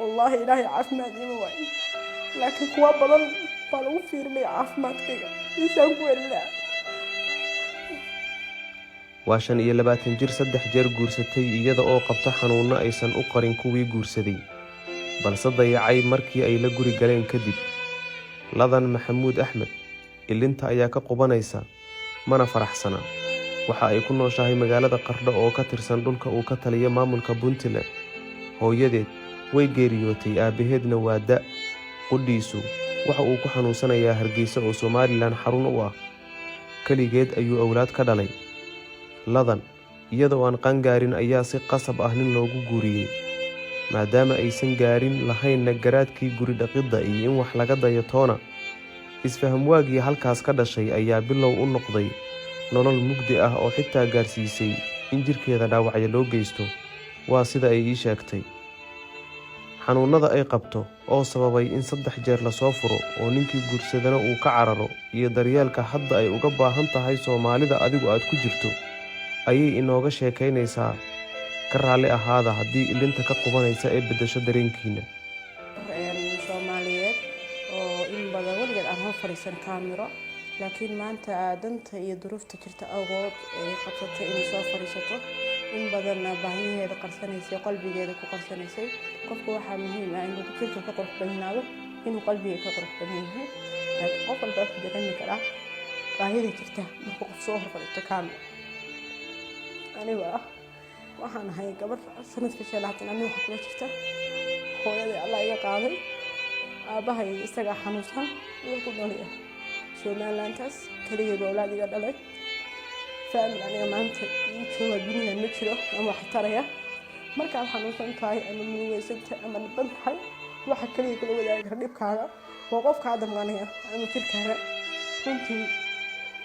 والله إلهي عافماد إيما وين لكن كوا بدن بالو فير لي عافماد كيga إنسان ku ilaa waa 25 jir 3 jeer guursatay iyada oo qabta xanuuno aysan u qarin kuwii guursaday balse dayacay markii ay la guri galeen kadib ladan maxamuud axmed ilinta ayaa ka qubanaysa mana faraxsana waxa ay ku nooshahay magaalada Qardho oo ka tirsan dhulka uu ka taliyo maamulka Puntland hooyadeed way geeriyootay aabaheedna waa da qudhiisu waxa uu ku xanuunsanayaa Hargeysa oo Somaliland xarun u ah kaligeed ayuu awlaad ka dhalay ladan iyadoo aan qangaarin ayaa si qasab ah nin loogu guuriyay maadaama aysan gaarin lahayn garaadkii guri dhaqidda iyo in wax laga dayo toona isfaham waagii halkaas ka dhashay ayaa bilow u noqday nolol mugdi ah oo xitaa gaarsiisay in jirkeeda dhaawacyo loo geysto waa sida ay ii sheegtay xanuunada ay qabto oo sababay in 3 jeer la soo furo oo ninkii guursadana uu ka cararo iyo daryeelka hadda ay uga baahan tahay Soomaalida adigu aad ku jirto ayay inooga sheekaynaysaa ka raali ahaada haddii ilinta ka qubanaysa ee bedesho dareenkiina Soomaaliyeed oo in badan waligeed aan hor fariisan kaamiro laakiin maanta danta iyo duruufta jirta awgood ay qabsatay in soo fariisato in badan baahiyaheeda qarsanaysay qalbigeeda ku qarsanaysay qofku waxa muhiim ah inuu jirka ka qurux badnaado inuu qalbiga ka qurux badnaado laakiin qof walba wuxuu dareemi karaa baahida jirta markuu qof soo hor fariisto kaamiro aniga waxaan ahay gabadh sanadkii 5 aniga waxa kula jirta hooyada Allah iga qaaday aabahay isaga xanuunsan wuxuu ku noolyahay Somalilandtaas kaliya awlaad iga dhalay family aniga maanta jooga dunida ma jiro ama wax taraya markaan xanuunsan tahay ama muweysantahay ama bantahay waxa kaliya kula wadaagi dhibkaaga waa qofka damqanaya ama jirkaaga runtii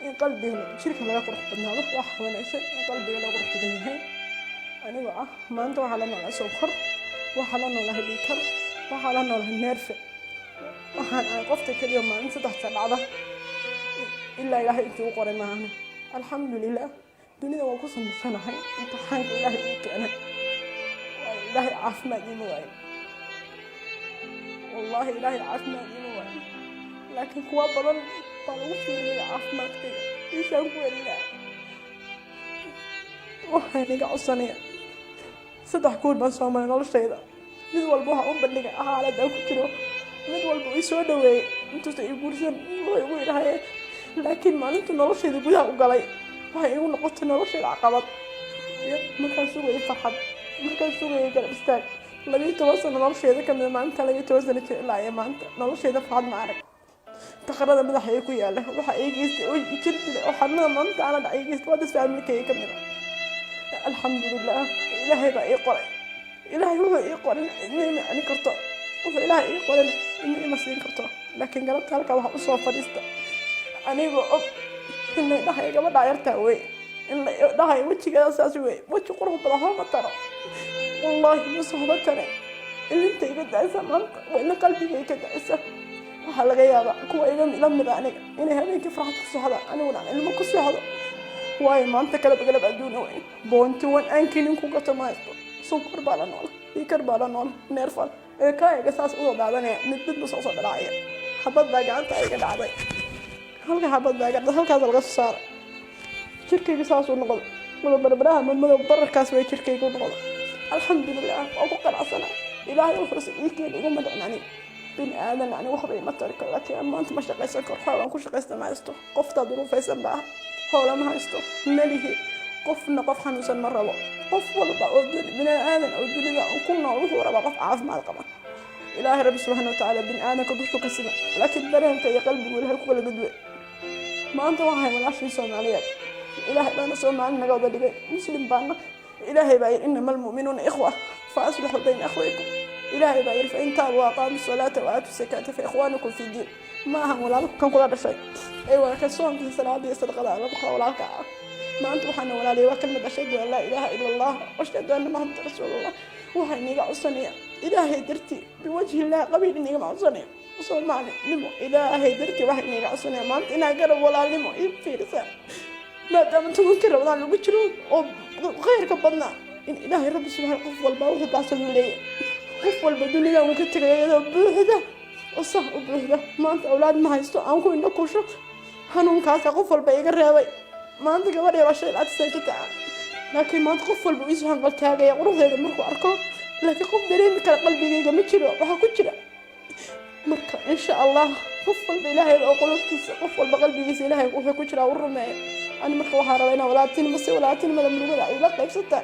in qalbiga jirka laga qurux badnaado wax wanaagsan in qalbiga laga qurux badan yahay aniga maanta waxa la noolaa sonkor waxa la noolaa dhiikar waxa la noolaa neerfe waxaan qofta kaliya maalin 3 dhacda ilaa ilaahay intuu qoray maahan alxamdulillah dunida waa ku samaysanahay imtixaanka ilaahay uu keenay ilaahay caafimaad iima waayo wallahi ilaahay caafimaad iima waayo laakiin kuwa badan baa lagu fiiriyay caafimaadkayga إنسان ku ilaa waxaan iga codsanaya 3 goor baan soo maray noloshayda mid walba waxa uu bandhigay xaalad aan ku jiro mid walba uu soo dhaweeyay intuu ay guursan way ugu yiraahday laakiin maalinta noloshayda gudaha u galay waxay igu noqotay noloshayda caqabad markaan sugay farxad markaan sugay garab istaag 12 sano noloshayda kamid maalinta 12 sano ilaa ay maanta noloshayda farxad ma arag تقرر مدح يكو ياله waxa ay geystay oo jirtay oo xarnada maanta aan dhacay geystay wada family kamid alxamdulillah ilaahay baa ii qoray ilaahay wuxuu ii qoray inay ani karto wuxuu ilaahay ii qoray inay ma siin karto laakiin galabta halka waxa u soo fadhiista aniga og inay dhahay gabadha yarta way in la dhahay wajiga asaas way waji qurux badan ma taro wallahi musahabatana inta iga daaysa maanta wayna qalbiga ka daaysa waxa laga yaabaa kuwa iga mid aniga inay habeenkii farxad ku socda aniguna ilmo ku socdo way maanta kala galab adduun way boonti wan aankinin ku gato maasto sonkor bala nool ikar bala nool neerfal ee kaaga saas u daadanaya mid soo dhacaya habad baa gacanta iga dhacday halka habad baa gacanta halkaas laga soo saaray jirkayga saas u noqday wada barbaraha madow bararkaas way jirkayga u noqday alxamdulillah oo ku qanacsana ilaahay wuxuu ii keenay ugu madacnani بين آدم يعني وحبي ما ترك لكن ما أنت مش شقيس الكرخة وأنا كل شقيس ما يستو قفت ظروف يسمى بها حول ما يستو نليه قفنا قف خمسة مرة قف والله بين آدم أو الدنيا وكنا نروح ورا قف عاف مع القمر إلهي رب سبحانه وتعالى بين آدم كدوشو كسمة لكن درهم في قلبي ولا هلك ولا بدوي ما أنت واحد ولا عشرين سنة عليك إلهي بنا سوى معنا جودة لجي مسلم بانا إلهي باين إنما المؤمنون إخوة فأصلحوا بين أخويكم إلهي باير فإن تابوا وأقاموا الصلاة وآتوا الزكاة فإخوانكم في الدين ما هم ولا كم كل هذا الشيء أيوة كسوهم في الصلاة دي صدق الله لا بحول ولا كعب ما أنتم حنا ولا لي وكلمة أشهد أن لا إله إلا الله وأشهد أن محمد رسول الله وهاي نيجا عصنية إلهي درتي بوجه الله قبيل نيجا عصنية وصل معنا نمو إلهي درتي وهاي نيجا عصنية ما أنت إنا قرب ولا نمو في رسالة ما دام أنتم ممكن ولا لو بتشرون وغير كبرنا إن إلهي رب سبحانه والباوث بعث لي قف والبدونية ممكن تغير بوحدة وصح بوحدة ما أنت أولاد ما هيستو أنكو إنك وشو هنون كاسا قف والبيق الرابي ما أنت قبل يا رشيد عدسيتو تعال لكن ما أنت قف والبويسو هنقل تاقيا وروح هذا مركو أركو لكن قف دريمي كان قلبي جيجا متشلو وحا كتشلا مركا إن شاء الله قف والبإلهي الأقلوب تيس قف والبقلبي جيس إلهي وحا كتشلا ورمي أنا مركا وحا روينا ولاتين بسي ولاتين مدى ملوغة أي لقى بسطة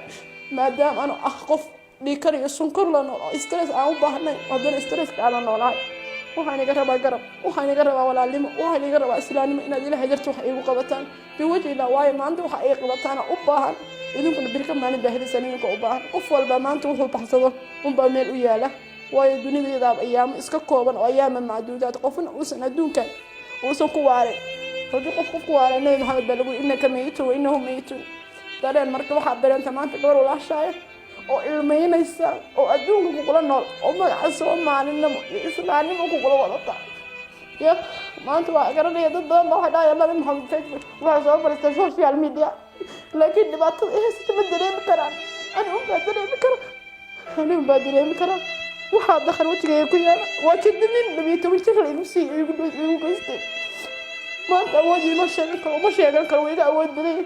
ما دام أنا أخقف dhiikar iyo sunkor la nool oo stress aan u baahnay haddana stresska aan noolahay waxaan iga rabaa garab waxaan iga rabaa walaalnimo waxaan iga rabaa islaamnimo inaad ilaahay darto wax iigu qabataan biwajhina waayo maanta waxa ay qabataan u baahan idinkuna birka maalin baahdisan idinka u baahan qof walba maanta wuxuu baxsado unbaa meel u yaala waayo dunidayda ayaamo iska kooban oo ayaama macduudaad qofna uusan adduunkan uusan ku waarin haddii qof ku waarin nabi maxamed baa lagu innaka mayitun wa innahum mayitun dareen marka waxaa bereenta maanta gabar walaashaaya oo ilmeynaysa oo adduunka ku kula nool oo magaca Soomaalinimo iyo Islaamnimo ku kula wadata ya maanta waa garanaya dad badan baa waxay dhaayaan nabi maxamed Facebook waxa soo bartay social media laakiin dhibaatada ay haysato ma dareemi karaan ani uma dareemi karaan waxaa dakhal wajigay ku yaala waa jidnin dhabiito wajigay igu sii igu geystay maanta awoodii ma sheegan karo wayga awood badan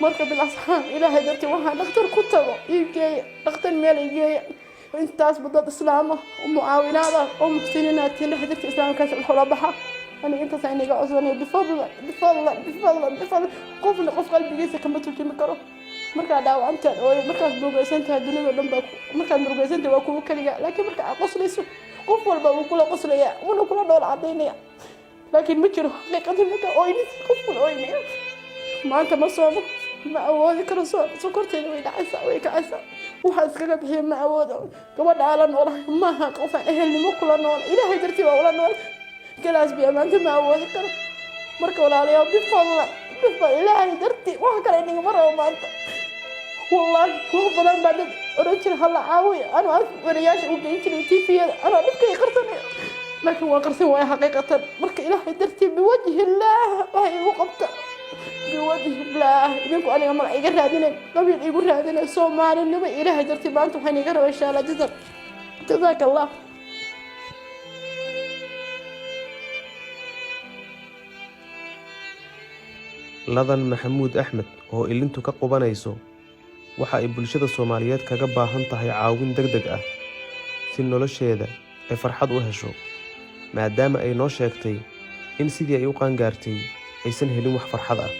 marka bilasxaan ilaahay dartii waxaan dhakhtar ku tago iigeey dhakhtar meel iigeey intaas badad islaam ah oo mucaawinaada oo muxsiniinaad tiin dhaxdarka islaamkaas xoolo baxa ani intaas ayniga cusubnay bifadl qof qalbigiisa kama turjumi karo marka dhaawacantan oo markaas boogaysantahay dunida dhan baa markaad boogaysantahay waa kuwa kaliya laakiin marka aad qoslayso qof walba uu kula qoslaya una kula dhool cadeynaya laakiin ma jiro xaqiiqada marka ooyni qof kula ooynaya maanta ma soomo ما أودي كرسون سكرتي وين عسى وين عسى وحاس كذا بحي ما أودي قبل على نور ما هقف أهل مقلة نور إلى هدرتي ولا نور كلاس بيا ما أنت ما أودي كر مركب ولا عليه بفضل إلى هدرتي وهكذا إني مرة وما أنت والله هو فلان بعد رجل هلا عاوي أنا ورياش وجيتني تيفي أنا نبكي قرصني لكن هو قرصني وهي حقيقة مركب إلى هدرتي بوجه الله وهي وقبته بوجه الله إذنكم أنا يوم يقرر هذين قبل يقول هذين الصومالي النبي إله درتي بانتم حين يقرر إن شاء الله جزاك الله ladan maxamuud axmed oo ilintu ka qubanayso waxa ay bulshada Soomaaliyeed kaga baahan tahay caawin degdeg ah si nolosheeda ay farxad u hesho maadaama ay noo sheegtay in sidii ay u qaan gaartay aysan helin wax farxad ah